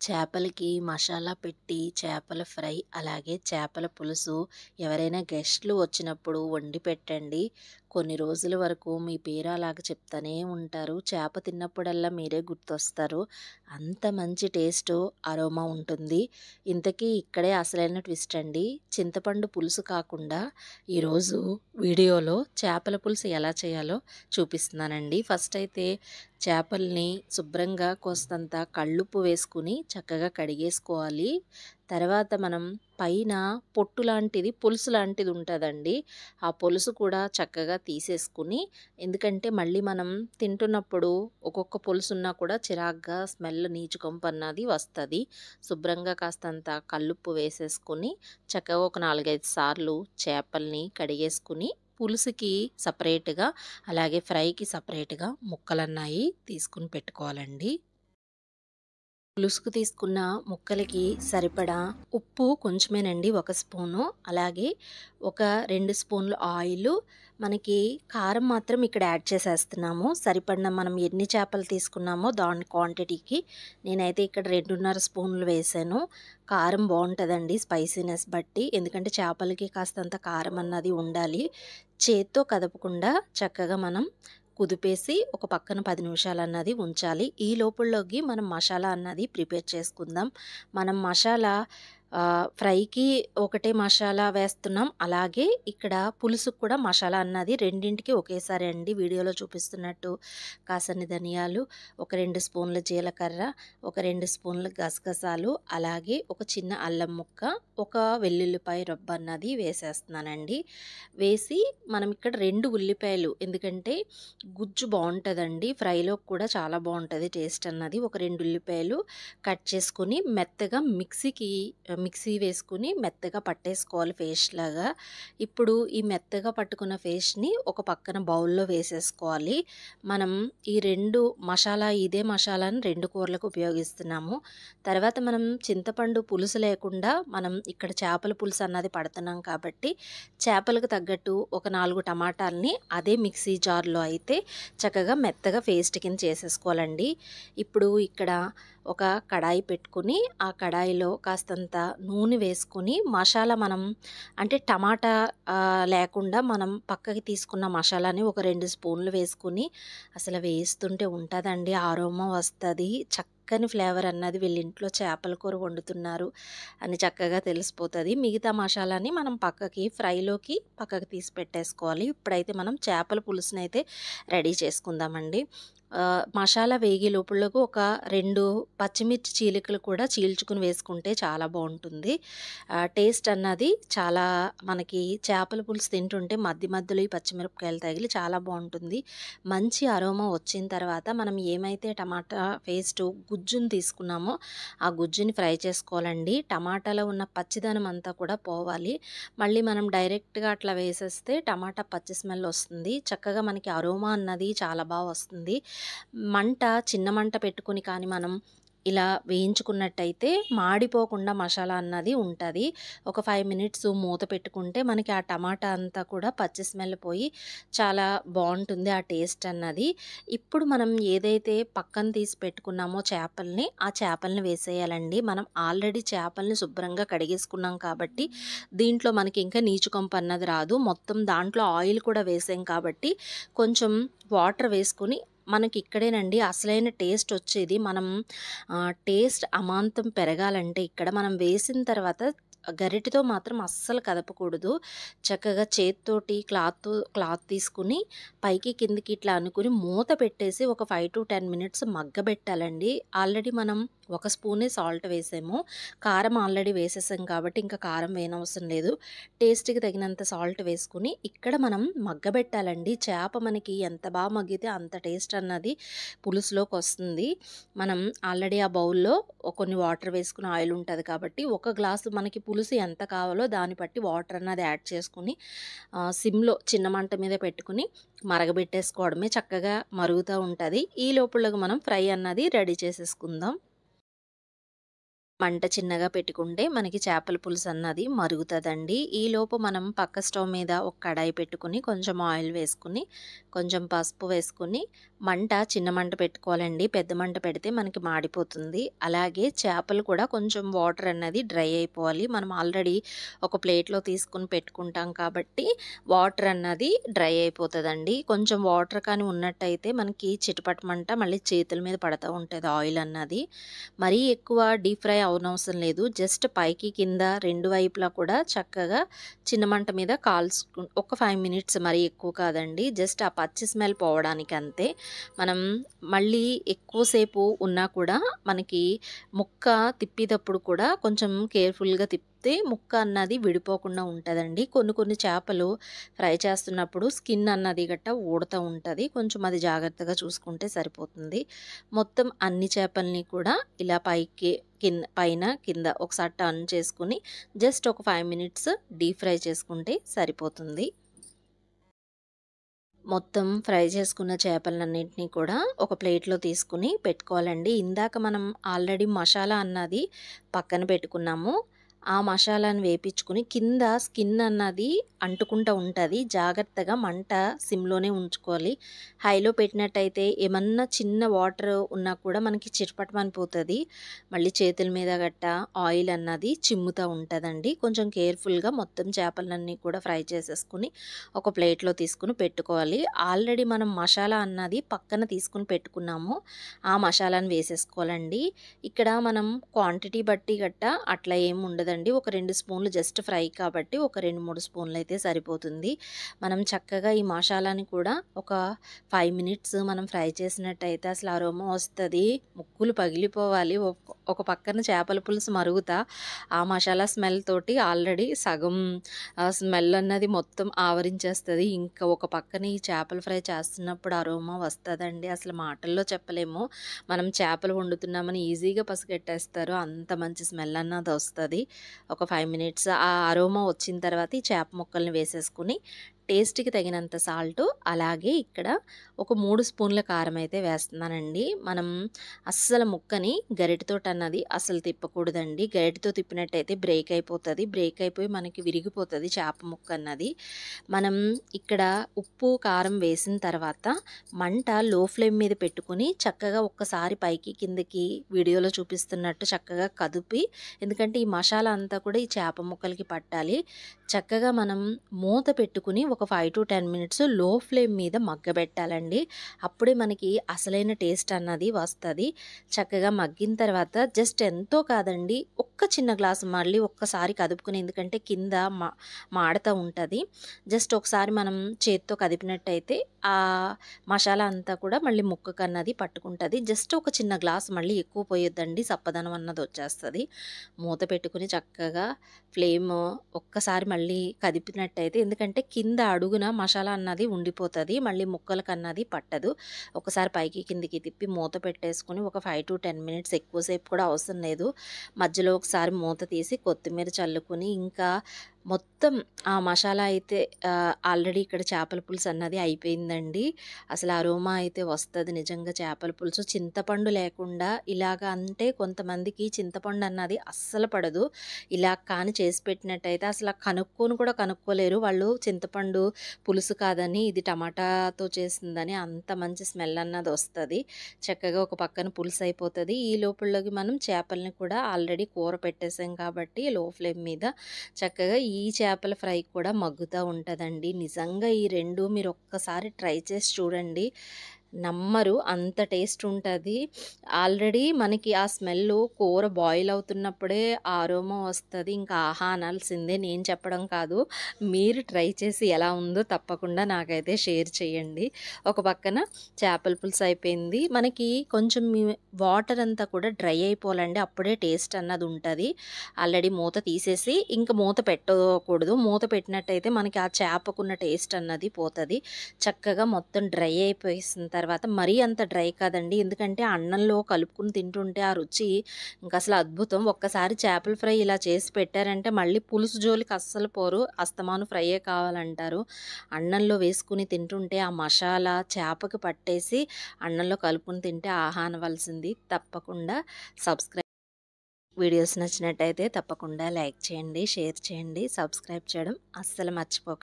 చేపలకి మసాలా పెట్టి చేపల ఫ్రై, అలాగే చేపల పులుసు ఎవరైనా గెస్ట్‌లు వచ్చినప్పుడు వండి పెట్టండి. కొన్ని రోజుల వరకు మీ పేరు అలాగ చెప్తానే ఉంటారు. చేప తిన్నప్పుడల్లా మీరే గుర్తొస్తారు. అంత మంచి టేస్టు, అరోమా ఉంటుంది. ఇంతకీ ఇక్కడే అసలైన ట్విస్ట్ అండి. చింతపండు పులుసు కాకుండా ఈరోజు వీడియోలో చేపల పులుసు ఎలా చేయాలో చూపిస్తున్నానండి. ఫస్ట్ అయితే చేపల్ని శుభ్రంగా కోస్తంత కళ్ళుప్పు వేసుకుని చక్కగా కడిగేసుకోవాలి. తర్వాత మనం పైన పొట్టు లాంటిది, పులుసు లాంటిది ఉంటుందండి. ఆ పులుసు కూడా చక్కగా తీసేసుకుని, ఎందుకంటే మళ్ళీ మనం తింటున్నప్పుడు ఒక్కొక్క పులుసున్నా కూడా చిరాగ్గా స్మెల్ నీచు కంపు అన్నది వస్తుంది. శుభ్రంగా కాస్తంత కళ్ళుప్పు వేసేసుకుని చక్కగా ఒక 4, 5 సార్లు చేపల్ని కడిగేసుకుని పులుసుకి సపరేట్‌గా, అలాగే ఫ్రైకి సపరేట్‌గా ముక్కలన్నాయి తీసుకుని పెట్టుకోవాలండి. పులుసుకు తీసుకున్న ముక్కలకి సరిపడా ఉప్పు కొంచెమేనండి, 1 స్పూను. అలాగే ఒక 2 స్పూన్లు ఆయిలు. మనకి కారం మాత్రం ఇక్కడ యాడ్ చేసేస్తున్నాము. సరిపడిన మనం ఎన్ని చేపలు తీసుకున్నామో దాని క్వాంటిటీకి నేనైతే ఇక్కడ 2.5 స్పూన్లు వేసాను. కారం బాగుంటుందండి స్పైసీనెస్ బట్టి, ఎందుకంటే చేపలకి కాస్తంత కారం అన్నది ఉండాలి. చేత్తో కదపకుండా చక్కగా మనం కుదిపేసి ఒక పక్కన 10 నిమిషాలు అన్నది ఉంచాలి. ఈ లోపుల్లోకి మనం మసాలా అన్నది ప్రిపేర్ చేసుకుందాం. మనం మసాలా ఫ్రైకి ఒకటే మసాలా వేస్తున్నాం. అలాగే ఇక్కడ పులుసుకు కూడా మసాలా అన్నది రెండింటికి ఒకేసారి అండి, వీడియోలో చూపిస్తున్నట్టు కాసన్ని ధనియాలు, ఒక 2 స్పూన్ల జీలకర్ర, ఒక 2 స్పూన్ల గసగసాలు, అలాగే ఒక చిన్న అల్లం ముక్క, ఒక వెల్లుల్లిపాయ రబ్బ అన్నది వేసేస్తున్నానండి. వేసి మనం ఇక్కడ 2 ఉల్లిపాయలు, ఎందుకంటే గుజ్జు బాగుంటుందండి, ఫ్రైలో కూడా చాలా బాగుంటుంది టేస్ట్ అన్నది. ఒక 2 ఉల్లిపాయలు కట్ చేసుకుని మెత్తగా మిక్సీ వేసుకుని మెత్తగా పట్టేసుకోవాలి పేస్ట్ లాగా. ఇప్పుడు ఈ మెత్తగా పట్టుకున్న పేస్ట్ని ఒక పక్కన బౌల్లో వేసేసుకోవాలి. మనం ఈ 2 మసాలా, ఇదే మసాలాను 2 కూరలకు ఉపయోగిస్తున్నాము. తర్వాత మనం చింతపండు పులుసు లేకుండా మనం ఇక్కడ చేపల పులుసు అన్నది పడుతున్నాం కాబట్టి చేపలకు తగ్గట్టు ఒక 4 టమాటాలని అదే మిక్సీ జార్లో అయితే చక్కగా మెత్తగా పేస్ట్ కింద చేసేసుకోవాలండి. ఇప్పుడు ఇక్కడ ఒక కడాయి పెట్టుకుని ఆ కడాయిలో కాస్తంత నూనె వేసుకుని మసాలా మనం, అంటే టమాటా లేకుండా మనం పక్కకి తీసుకున్న మసాలాని ఒక 2 స్పూన్లు వేసుకుని అసలు వేస్తుంటే ఉంటుందండి, ఆరోమా వస్తుంది. చక్కని ఫ్లేవర్ అన్నది వీళ్ళింట్లో చేపల కూర వండుతున్నారు అని చక్కగా తెలిసిపోతుంది. మిగతా మసాలాని మనం ఫ్రైలోకి పక్కకి తీసి పెట్టేసుకోవాలి. ఇప్పుడైతే మనం చేపల పులుసుని అయితే రెడీ చేసుకుందామండి. మసాలా వేగే లోపలకు ఒక 2 పచ్చిమిర్చి చీలికలు కూడా చీల్చుకుని వేసుకుంటే చాలా బాగుంటుంది. టేస్ట్ అన్నది చాలా, మనకి చేపల పులుసు తింటుంటే మధ్య మధ్యలో ఈ పచ్చిమిరపకాయలు తగిలి చాలా బాగుంటుంది. మంచి అరోమా వచ్చిన తర్వాత మనం ఏమైతే టమాటా పేస్ట్ గుజ్జుని తీసుకున్నామో ఆ గుజ్జుని ఫ్రై చేసుకోవాలండి. టమాటాలో ఉన్న పచ్చిదనం అంతా కూడా పోవాలి. మళ్ళీ మనం డైరెక్ట్గా అట్లా వేసేస్తే టమాటా పచ్చి స్మెల్ వస్తుంది. చక్కగా మనకి అరోమా అన్నది చాలా బాగా వస్తుంది. మంట చిన్న మంట పెట్టుకుని కానీ మనం ఇలా వేయించుకున్నట్టయితే మాడిపోకుండా మసాలా అన్నది ఉంటుంది. ఒక 5 మినిట్స్ మూత పెట్టుకుంటే మనకి ఆ టమాటా అంతా కూడా పచ్చి స్మెల్ పోయి చాలా బాగుంటుంది ఆ టేస్ట్ అన్నది. ఇప్పుడు మనం ఏదైతే పక్కన తీసి పెట్టుకున్నామో చేపల్ని, ఆ చేపల్ని వేసేయాలండి. మనం ఆల్రెడీ చేపల్ని శుభ్రంగా కడిగేసుకున్నాం కాబట్టి దీంట్లో మనకి ఇంకా నీచుకంపు అన్నది రాదు. మొత్తం దాంట్లో ఆయిల్ కూడా వేసాం కాబట్టి కొంచెం వాటర్ వేసుకుని, మనకి ఇక్కడేనండి అసలైన టేస్ట్ వచ్చేది. మనం టేస్ట్ అమాంతం పెరగాలంటే ఇక్కడ మనం వేసిన తర్వాత గరిటెతో మాత్రం అస్సలు కదపకూడదు. చక్కగా చేత్తోటి క్లాత్ తీసుకుని పైకి కిందికి ఇట్లా అనుకుని మూత పెట్టేసి ఒక 5 to 10 మినిట్స్ మగ్గబెట్టాలండి. ఆల్రెడీ మనం 1 స్పూనే సాల్ట్ వేసాము. కారం ఆల్రెడీ వేసేసాం కాబట్టి ఇంకా కారం వేయనవసరం లేదు. టేస్ట్కి తగినంత సాల్ట్ వేసుకుని ఇక్కడ మనం మగ్గబెట్టాలండి. చేప మనకి ఎంత బాగా మగ్గితే అంత టేస్ట్ అన్నది పులుసులోకి వస్తుంది. మనం ఆల్రెడీ ఆ బౌల్లో కొన్ని వాటర్ వేసుకుని ఆయిల్ ఉంటుంది కాబట్టి ఒక గ్లాసు మనకి పులుసు ఎంత కావాలో దాన్ని బట్టి వాటర్ అన్నది యాడ్ చేసుకుని సిమ్లో చిన్న మంట మీద పెట్టుకుని మరగబెట్టేసుకోవడమే. చక్కగా మరుగుతూ ఉంటుంది. ఈ లోపలకు మనం ఫ్రై అన్నది రెడీ చేసేసుకుందాం. మంట చిన్నగా పెట్టుకుంటే మనకి చేపల పులుసు అన్నది మరుగుతదండి. ఈలోపు మనం పక్క స్టవ్ మీద ఒక కడాయి పెట్టుకొని, కొంచెం ఆయిల్ వేసుకొని, కొంచెం పసుపు వేసుకొని, మంట చిన్న మంట పెట్టుకోవాలండి. పెద్ద మంట పెడితే మనకి మాడిపోతుంది. అలాగే చేపలు కూడా కొంచెం వాటర్ అన్నది డ్రై అయిపోవాలి. మనం ఆల్రెడీ ఒక ప్లేట్‌లో తీసుకొని పెట్టుకుంటాం కాబట్టి వాటర్ అన్నది డ్రై అయిపోతదండి. కొంచెం వాటర్ కానీ ఉన్నట్టయితే మనకి చిటపటమంట మళ్ళీ చేతుల మీద పడతా ఉంటది ఆయిల్ అన్నది. మరీ ఎక్కువ డీప్ ఫ్రై అవ్వనవసరం లేదు. జస్ట్ పైకి, కింద 2 వైపులా కూడా చక్కగా చిన్న మంట మీద ఒక 5 మినిట్స్, మరీ ఎక్కువ కాదండి. జస్ట్ ఆ పచ్చి స్మెల్ పోవడానికి అంతే. మనం మళ్ళీ ఎక్కువ సేపు ఉన్నా కూడా మనకి ముక్క తిప్పేటప్పుడు కూడా కొంచెం కేర్‌ఫుల్‌గా తిప్పితే ముక్క అన్నది విడిపోకుండా ఉంటదండి. కొన్ని కొన్ని చేపలు ఫ్రై చేస్తున్నప్పుడు స్కిన్ అన్నది గట్టా ఊడుతా ఉంటది. కొంచెం అది జాగ్రత్తగా చూసుకుంటే సరిపోతుంది. మొత్తం అన్ని చేపల్ని కూడా ఇలా పైన, కింద ఒకసారి టర్న్ చేసుకొని జస్ట్ ఒక 5 మినిట్స్ డీప్ ఫ్రై చేసుకుంటే సరిపోతుంది. మొత్తం ఫ్రై చేసుకున్న చేపలన్నిటిని కూడా ఒక ప్లేట్‌లో తీసుకొని పెట్టుకోవాలండి. ఇందాక మనం ఆల్రెడీ మసాలా అన్నది పక్కన పెట్టుకున్నాము. ఆ మసాలాను వేపించుకొని కింద స్కిన్ అన్నది అంటుకుంటా ఉంటది. జాగ్రత్తగా మంట సిమ్‌లోనే ఉంచుకోవాలి. హైలో పెట్టినట్టయితే ఏమన్నా చిన్న వాటర్ ఉన్నా కూడా మనకి చిటపటమనిపోతది. మళ్ళీ చేతుల మీద గట్టా ఆయిల్ అన్నది చిమ్ముతా ఉంటదండి. కొంచెం కేర్‌ఫుల్‌గా మొత్తం చేపలన్నీ కూడా ఫ్రై చేసేసుకొని ఒక ప్లేట్‌లో తీసుకొని పెట్టుకోవాలి. ఆల్రెడీ మనం మసాలా అన్నది పక్కన తీసుకొని పెట్టుకున్నాము. ఆ మసాలాను వేసేసుకోవాలండి. ఇక్కడ మనం క్వాంటిటీ బట్టి గట్టా అట్లా ఏమి ఉండదండి. ఒక 2 స్పూన్లు జస్ట్ ఫ్రై కాబట్టి ఒక 2, 3 స్పూన్లయితే సరిపోతుంది. మనం చక్కగా ఈ మసాలాని కూడా ఒక 5 మినిట్స్ మనం ఫ్రై చేసినట్టయితే అసలు అరోమా వస్తది. ముక్కులు పగిలిపోవాలి. ఒక పక్కన చేపల పులుసు మరుగుతా ఆ మసాలా స్మెల్ తోటి ఆల్రెడీ సగం స్మెల్ అన్నది మొత్తం ఆవరించేస్తది. ఇంకా ఒక పక్కన ఈ చేపల ఫ్రై చేస్తున్నప్పుడు అరోమా వస్తదండి. అసలు మాటల్లో చెప్పలేము. మనం చేపలు వండుతున్నామని ఈజీగా పసిగట్టేస్తారు. అంత మంచి స్మెల్ అన్నది వస్తది. ఒక 5 మినిట్స్ ఆ అరోమా వచ్చిన తర్వాత ఈ చేప ముక్కల్ని వేసేసుకొని టేస్ట్‌కి తగినంత సాల్టు, అలాగే ఇక్కడ ఒక 3 స్పూన్ల కారం అయితే వేస్తున్నానండి. మనం అస్సలు ముక్కని గరిటెతోటన్నది అసలు తిప్పకూడదండి. గరిటెతో తిప్పినట్టయితే బ్రేక్ అయిపోతది. బ్రేక్ అయిపోయి మనకి విరిగిపోతది చేప ముక్క అన్నది. మనం ఇక్కడ ఉప్పు, కారం వేసిన తర్వాత మంట లో ఫ్లేమ్ మీద పెట్టుకొని చక్కగా ఒక్కసారి పైకి, కిందకి వీడియోలో చూపిస్తున్నట్టు చక్కగా కదిపి, ఎందుకంటే ఈ మసాలా అంతా కూడా ఈ చేప ముక్కలకి పట్టాలి. చక్కగా మనం మూత పెట్టుకుని ఒక 5-10 మినిట్స్ లో ఫ్లేమ్ మీద మగ్గబెట్టాలండి. అప్పుడే మనకి అసలైన టేస్ట్ అన్నది వస్తది. చక్కగా మగ్గిన తర్వాత జస్ట్ ఎంతో కాదండి, ఒక్క చిన్న గ్లాసు మళ్ళీ ఒక్కసారి కదుపుకొని, ఎందుకంటే కింద మాడతా ఉంటది. జస్ట్ ఒకసారి మనం చేత్తో కదిపినట్టయితే ఆ మసాలా అంతా కూడా మళ్ళీ ముక్కకన్నది పట్టుకుంటది. జస్ట్ ఒక చిన్న గ్లాస్, మళ్ళీ ఎక్కువ పోయొద్దండి, సప్పదనం అన్నది వచ్చేస్తది. మూత పెట్టుకొని చక్కగా ఫ్లేమ్ ఒక్కసారి మళ్ళీ కదిపినట్టయితే, ఎందుకంటే కింద అడుగున మసాలా అన్నది ఉండిపోతది. మళ్ళీ ముక్కలకన్నది పట్టదు. ఒకసారి పైకి, కిందికి తిప్పి మూత పెట్టేసుకొని ఒక 5-10 మినిట్స్, ఎక్కువ సేపు కూడా అవసరం లేదు. మధ్యలో ఒకసారి మూత తీసి కొత్తిమీర చల్లుకొని, ఇంకా మొత్తం ఆ మసాలా అయితే ఆల్రెడీ ఇక్కడ చేపల పులుసు అన్నది అయిపోయిందండి. అసలు అరోమా అయితే వస్తది నిజంగా చేపల పులుసు. చింతపండు లేకుండా ఇలాగ అంటే కొంతమందికి చింతపండు అన్నది అస్సలు పడదు. ఇలా కానీ చేసి పెట్టినట్టయితే అసల కనుక్కొని కూడా కనుక్కోలేరు. వాళ్ళు చింతపండు పులుసు కాదని, ఇది టమాటాతో చేసిందని అంత మంచి స్మెల్ అన్నది వస్తది. చక్కగా ఒక పక్కన పులుసు అయిపోతది. ఈ లోపుల్లోకి మనం చేపల్ని కూడా ఆల్రెడీ కూర పెట్టేసాం కాబట్టి లో ఫ్లేమ్ మీద చక్కగా ఈ చేపల ఫ్రై కూడా మగ్గుతా ఉంటదండి. నిజంగా ఈ 2 మీరు ఒక్కసారి ట్రై చేసి చూడండి. నమ్మరు, అంత టేస్ట్ ఉంటది. ఆల్రెడీ మనకి ఆ స్మెల్లు కూర బాయిల్ అవుతున్నప్పుడే ఆ అరోమా వస్తది. ఇంకా ఆహా అనాల్సిందే, నేను చెప్పడం కాదు. మీరు ట్రై చేసి ఎలా ఉందో తప్పకుండా నాకైతే షేర్ చేయండి. ఒక పక్కన చేపల పులుసు అయిపోయింది. మనకి కొంచెం వాటర్ అంతా కూడా డ్రై అయిపోవాలండి. అప్పుడే టేస్ట్ అన్నది ఉంటది. ఆల్రెడీ మూత తీసేసి ఇంక మూత పెట్టకూడదు. మూత పెట్టినట్టయితే మనకి ఆ చేపకున్న టేస్ట్ అన్నది పోతది. చక్కగా మొత్తం డ్రై అయిపోయేసిన తర్వాత, మరీ అంత డ్రై కాదండి, ఎందుకంటే అన్నంలో కలుపుకొని తింటుంటే ఆ రుచి ఇంకసలు అద్భుతం. ఒక్కసారి చేపల ఫ్రై ఇలా చేసి పెట్టారంటే మళ్ళీ పులుసు జోలికి అస్సలు పోరు. అస్తమాను ఫ్రైయే కావాలంటారు. అన్నంలో వేసుకుని తింటుంటే ఆ మసాలా చేపకి పట్టేసి అన్నంలో కలుపుకొని తింటే ఆహా అనవలసింది. తప్పకుండా సబ్స్క్రైబ్ వీడియోస్ నచ్చినట్టయితే తప్పకుండా లైక్ చేయండి, షేర్ చేయండి, సబ్స్క్రైబ్ చేయడం అస్సలు మర్చిపోకండి.